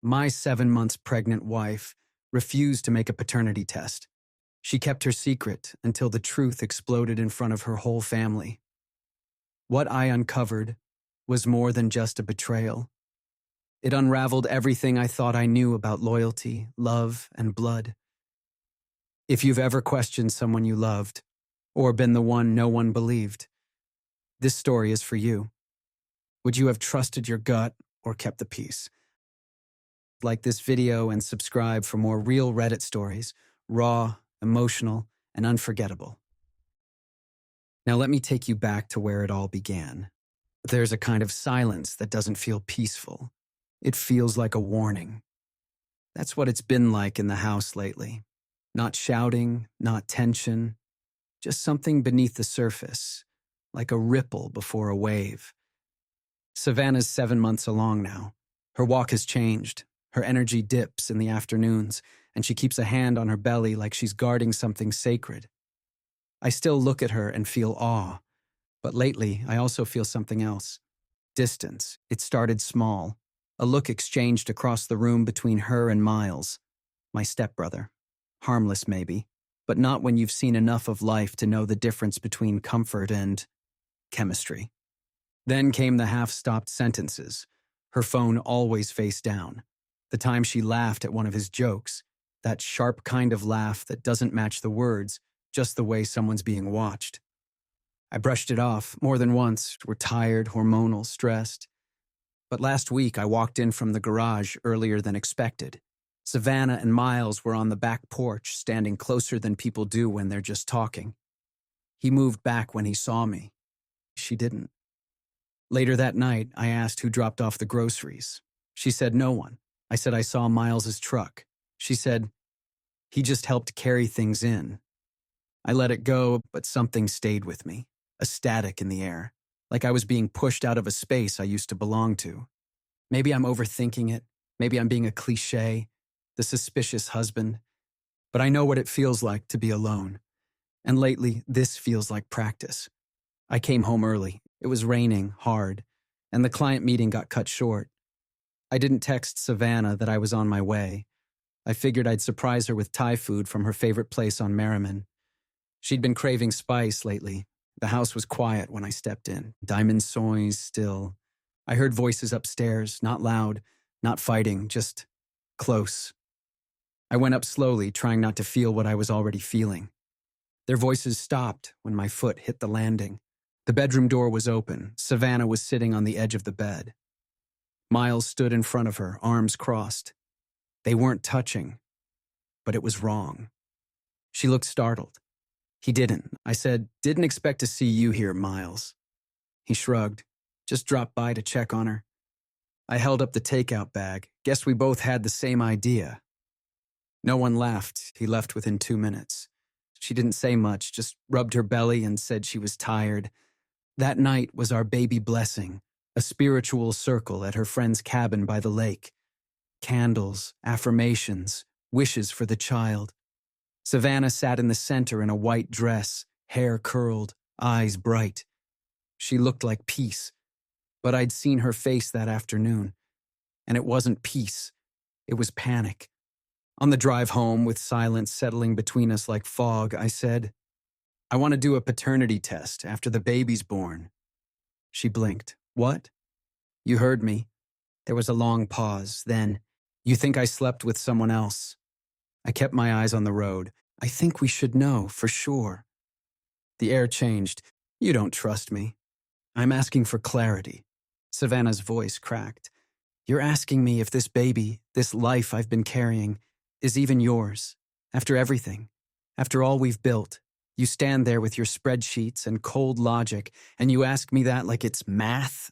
My 7 months pregnant wife refused to make a paternity test. She kept her secret until the truth exploded in front of her whole family. What I uncovered was more than just a betrayal. It unraveled everything I thought I knew about loyalty, love, and blood. If you've ever questioned someone you loved, or been the one no one believed, this story is for you. Would you have trusted your gut or kept the peace? Like this video and subscribe for more real Reddit stories, raw, emotional, and unforgettable. Now let me take you back to where it all began. There's a kind of silence that doesn't feel peaceful. It feels like a warning. That's what it's been like in the house lately. Not shouting, not tension, just something beneath the surface, like a ripple before a wave. Savannah's 7 months along now. Her walk has changed. Her energy dips in the afternoons, and she keeps a hand on her belly like she's guarding something sacred. I still look at her and feel awe, but lately I also feel something else. Distance. It started small. A look exchanged across the room between her and Miles, my stepbrother. Harmless maybe, but not when you've seen enough of life to know the difference between comfort and chemistry. Then came the half-stopped sentences, her phone always face down. The time she laughed at one of his jokes, that sharp kind of laugh that doesn't match the words, just the way someone's being watched. I brushed it off more than once. We're tired, hormonal, stressed. But last week I walked in from the garage earlier than expected. Savannah and Miles were on the back porch, standing closer than people do when they're just talking. He moved back when he saw me. She didn't. Later that night, I asked who dropped off the groceries. She said no one. I said I saw Miles's truck. She said, he just helped carry things in. I let it go, but something stayed with me, a static in the air, like I was being pushed out of a space I used to belong to. Maybe I'm overthinking it. Maybe I'm being a cliché, the suspicious husband. But I know what it feels like to be alone. And lately, this feels like practice. I came home early. It was raining hard, and the client meeting got cut short. I didn't text Savannah that I was on my way. I figured I'd surprise her with Thai food from her favorite place on Merriman. She'd been craving spice lately. The house was quiet when I stepped in. Diamond soys still. I heard voices upstairs, not loud, not fighting, just close. I went up slowly, trying not to feel what I was already feeling. Their voices stopped when my foot hit the landing. The bedroom door was open. Savannah was sitting on the edge of the bed. Miles stood in front of her, arms crossed. They weren't touching, but it was wrong. She looked startled. He didn't. I said, didn't expect to see you here, Miles. He shrugged, just dropped by to check on her. I held up the takeout bag. Guess we both had the same idea. No one laughed. He left within 2 minutes. She didn't say much, just rubbed her belly and said she was tired. That night was our baby blessing, a spiritual circle at her friend's cabin by the lake. Candles, affirmations, wishes for the child. Savannah sat in the center in a white dress, hair curled, eyes bright. She looked like peace, but I'd seen her face that afternoon, and it wasn't peace, it was panic. On the drive home, with silence settling between us like fog, I said, I want to do a paternity test after the baby's born. She blinked. What? You heard me. There was a long pause. Then, you think I slept with someone else? I kept my eyes on the road. I think we should know, for sure. The air changed. You don't trust me. I'm asking for clarity. Savannah's voice cracked. You're asking me if this baby, this life I've been carrying, is even yours. After everything, after all we've built, you stand there with your spreadsheets and cold logic, and you ask me that like it's math?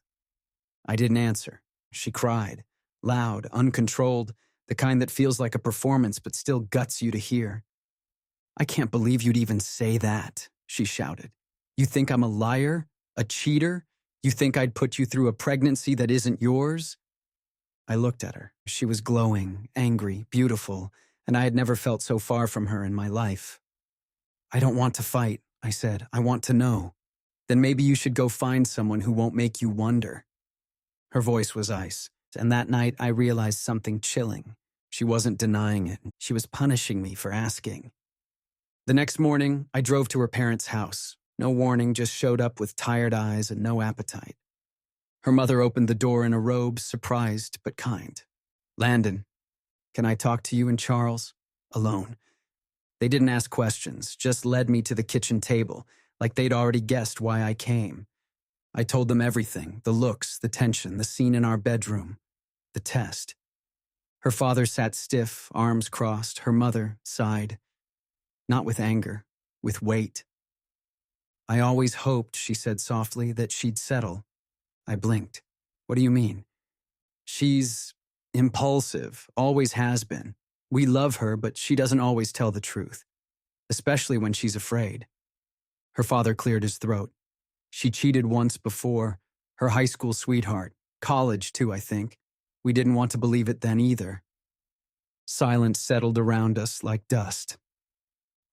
I didn't answer. She cried, loud, uncontrolled, the kind that feels like a performance but still guts you to hear. I can't believe you'd even say that, she shouted. You think I'm a liar? A cheater? You think I'd put you through a pregnancy that isn't yours? I looked at her. She was glowing, angry, beautiful, and I had never felt so far from her in my life. I don't want to fight, I said. I want to know. Then maybe you should go find someone who won't make you wonder. Her voice was ice. and that night I realized something chilling. She wasn't denying it. She was punishing me for asking. The next morning, I drove to her parents' house. No warning, just showed up with tired eyes and no appetite. Her mother opened the door in a robe, surprised but kind. "Landon, can I talk to you and Charles? Alone." They didn't ask questions, just led me to the kitchen table, like they'd already guessed why I came. I told them everything, the looks, the tension, the scene in our bedroom, the test. Her father sat stiff, arms crossed. Her mother sighed. Not with anger, with weight. "I always hoped," she said softly, "that she'd settle." I blinked. "What do you mean?" "She's impulsive, always has been. We love her, but she doesn't always tell the truth, especially when she's afraid." Her father cleared his throat. "She cheated once before, her high school sweetheart, college too, I think. We didn't want to believe it then either." Silence settled around us like dust.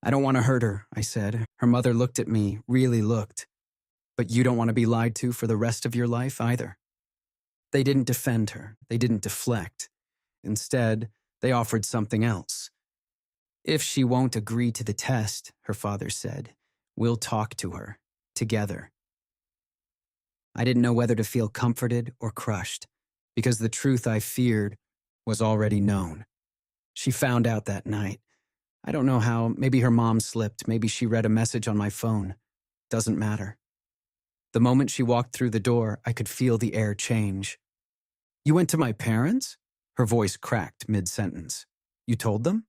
"I don't want to hurt her," I said. Her mother looked at me, really looked. "But you don't want to be lied to for the rest of your life either." They didn't defend her. They didn't deflect. Instead, they offered something else. "If she won't agree to the test," her father said, "we'll talk to her, together." I didn't know whether to feel comforted or crushed, because the truth I feared was already known. She found out that night. I don't know how, maybe her mom slipped, maybe she read a message on my phone. Doesn't matter. The moment she walked through the door, I could feel the air change. "You went to my parents?" Her voice cracked mid-sentence. "You told them?"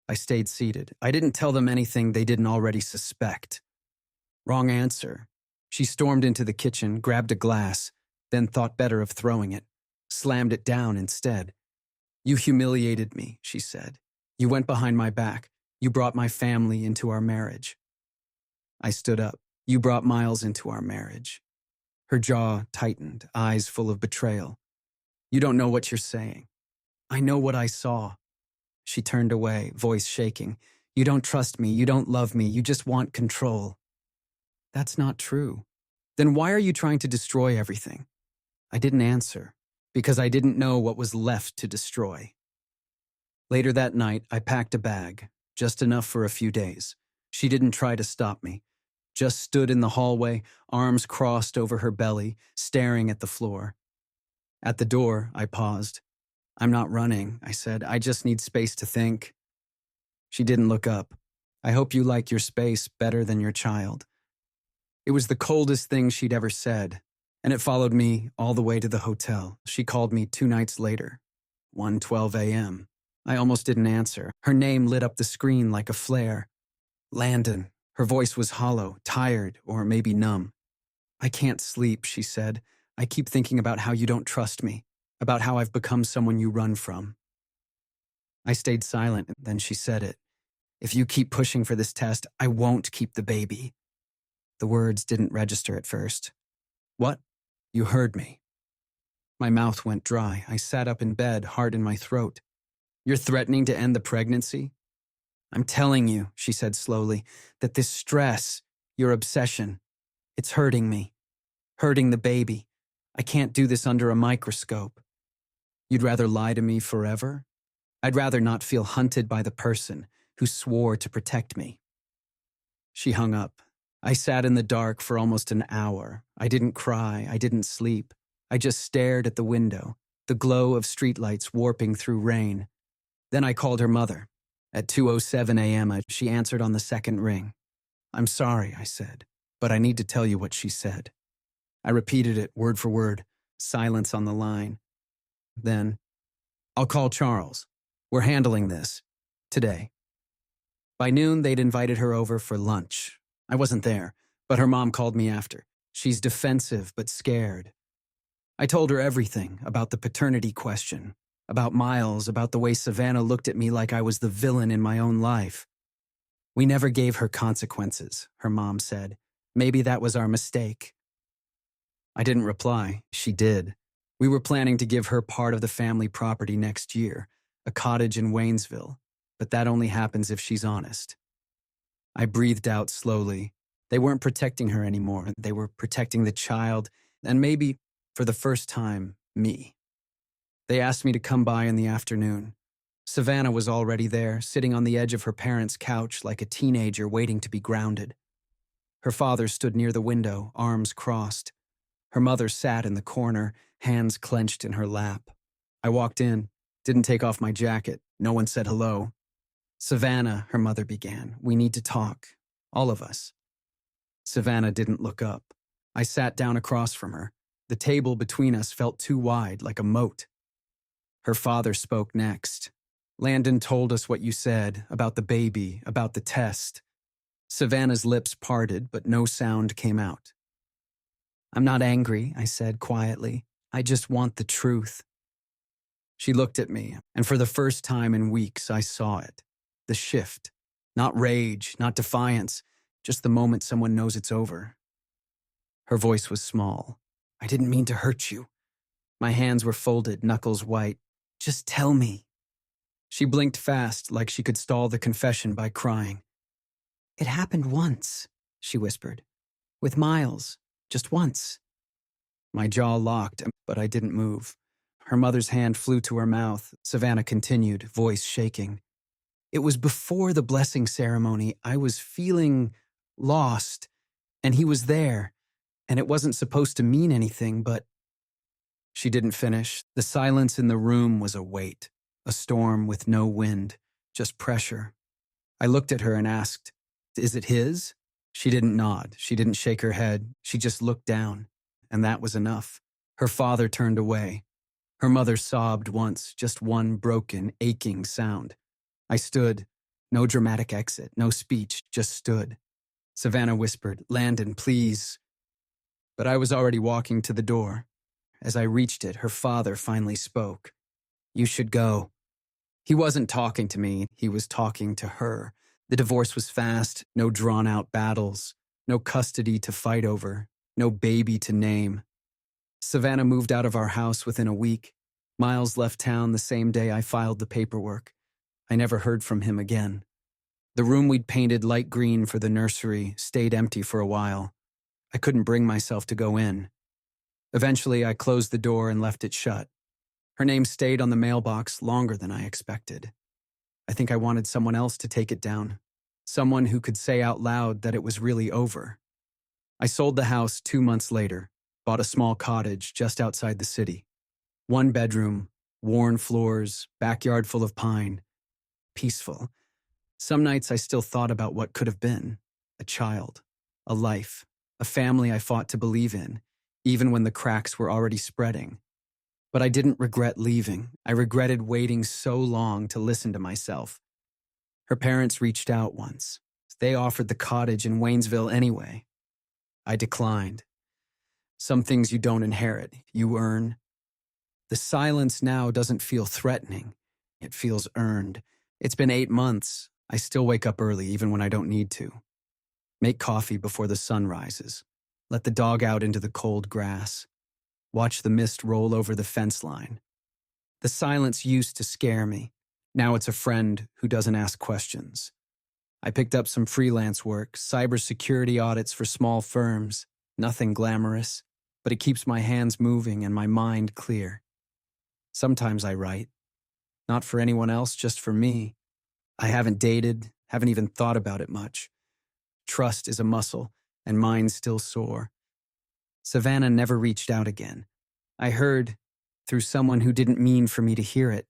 I stayed seated. I didn't tell them anything they didn't already suspect. Wrong answer. She stormed into the kitchen, grabbed a glass, then thought better of throwing it. Slammed it down instead. "You humiliated me," she said. "You went behind my back. You brought my family into our marriage." I stood up. "You brought Miles into our marriage." Her jaw tightened, eyes full of betrayal. "You don't know what you're saying." "I know what I saw." She turned away, voice shaking. "You don't trust me. You don't love me. You just want control." "That's not true." "Then why are you trying to destroy everything?" I didn't answer, because I didn't know what was left to destroy. Later that night, I packed a bag, just enough for a few days. She didn't try to stop me, just stood in the hallway, arms crossed over her belly, staring at the floor. At the door, I paused. "I'm not running," I said. "I just need space to think." She didn't look up. "I hope you like your space better than your child." It was the coldest thing she'd ever said, and it followed me all the way to the hotel. She called me 2 nights later, 1:12 a.m. I almost didn't answer. Her name lit up the screen like a flare. "Landon." Her voice was hollow, tired, or maybe numb. "I can't sleep," she said. "I keep thinking about how you don't trust me, about how I've become someone you run from." I stayed silent, and then she said it. "If you keep pushing for this test, I won't keep the baby." The words didn't register at first. "What?" "You heard me." My mouth went dry. I sat up in bed, heart in my throat. "You're threatening to end the pregnancy?" "I'm telling you," she said slowly, "that this stress, your obsession, it's hurting me. Hurting the baby. I can't do this under a microscope." "You'd rather lie to me forever?" "I'd rather not feel hunted by the person who swore to protect me." She hung up. I sat in the dark for almost an hour. I didn't cry. I didn't sleep. I just stared at the window, the glow of streetlights warping through rain. Then I called her mother. At 2:07 a.m., she answered on the second ring. "I'm sorry," I said, "but I need to tell you what she said." I repeated it word for word, silence on the line. Then, "I'll call Charles. We're handling this. Today." By noon, they'd invited her over for lunch. I wasn't there, but her mom called me after. She's defensive but scared. I told her everything about the paternity question, about Miles, about the way Savannah looked at me like I was the villain in my own life. "We never gave her consequences," her mom said. "Maybe that was our mistake." I didn't reply. She did. We were planning to give her part of the family property next year, a cottage in Waynesville, but that only happens if she's honest. I breathed out slowly. They weren't protecting her anymore. They were protecting the child, and maybe, for the first time, me. They asked me to come by in the afternoon. Savannah was already there, sitting on the edge of her parents' couch like a teenager waiting to be grounded. Her father stood near the window, arms crossed. Her mother sat in the corner, hands clenched in her lap. I walked in, didn't take off my jacket. No one said hello. "Savannah," her mother began, "we need to talk. All of us." Savannah didn't look up. I sat down across from her. The table between us felt too wide, like a moat. Her father spoke next. "Landon told us what you said, about the baby, about the test." Savannah's lips parted, but no sound came out. "I'm not angry," I said quietly. "I just want the truth." She looked at me, and for the first time in weeks, I saw it. The shift. Not rage, not defiance, just the moment someone knows it's over. Her voice was small. "I didn't mean to hurt you." My hands were folded, knuckles white. "Just tell me." She blinked fast, like she could stall the confession by crying. "It happened once," she whispered. "With Miles. Just once." My jaw locked, but I didn't move. Her mother's hand flew to her mouth. Savannah continued, voice shaking. "It was before the blessing ceremony. I was feeling lost, and he was there, and it wasn't supposed to mean anything, but—" She didn't finish. The silence in the room was a weight, a storm with no wind, just pressure. I looked at her and asked, "Is it his?" She didn't nod. She didn't shake her head. She just looked down, and that was enough. Her father turned away. Her mother sobbed once, just one broken, aching sound. I stood. No dramatic exit, no speech, just stood. Savannah whispered, "Landon, please." But I was already walking to the door. As I reached it, her father finally spoke. "You should go." He wasn't talking to me, he was talking to her. The divorce was fast, no drawn-out battles, no custody to fight over, no baby to name. Savannah moved out of our house within a week. Miles left town the same day I filed the paperwork. I never heard from him again. The room we'd painted light green for the nursery stayed empty for a while. I couldn't bring myself to go in. Eventually, I closed the door and left it shut. Her name stayed on the mailbox longer than I expected. I think I wanted someone else to take it down. Someone who could say out loud that it was really over. I sold the house 2 months later, bought a small cottage just outside the city. 1 bedroom, worn floors, backyard full of pine. Peaceful. Some nights I still thought about what could have been. A child, a life, a family I fought to believe in, even when the cracks were already spreading. But I didn't regret leaving. I regretted waiting so long to listen to myself. Her parents reached out once. They offered the cottage in Waynesville anyway. I declined. Some things you don't inherit, you earn. The silence now doesn't feel threatening. It feels earned. It's been 8 months. I still wake up early even when I don't need to. Make coffee before the sun rises. Let the dog out into the cold grass. Watch the mist roll over the fence line. The silence used to scare me. Now it's a friend who doesn't ask questions. I picked up some freelance work, cybersecurity audits for small firms. Nothing glamorous, but it keeps my hands moving and my mind clear. Sometimes I write. Not for anyone else, just for me. I haven't dated, haven't even thought about it much. Trust is a muscle, and mine's still sore. Savannah never reached out again. I heard, through someone who didn't mean for me to hear it,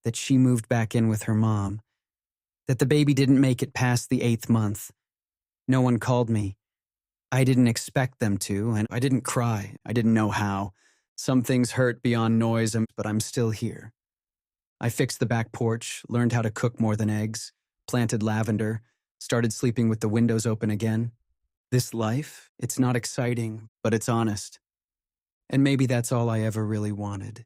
that she moved back in with her mom. That the baby didn't make it past the 8th month. No one called me. I didn't expect them to, and I didn't cry. I didn't know how. Some things hurt beyond noise, but I'm still here. I fixed the back porch, learned how to cook more than eggs, planted lavender, started sleeping with the windows open again. This life, it's not exciting, but it's honest. And maybe that's all I ever really wanted.